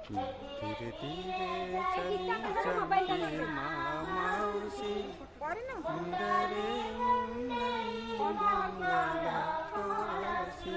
ধীরে ধীরে চলি চলি মা মাউসি মুন্ডারে মুন্ডারি বাংলা ভাষী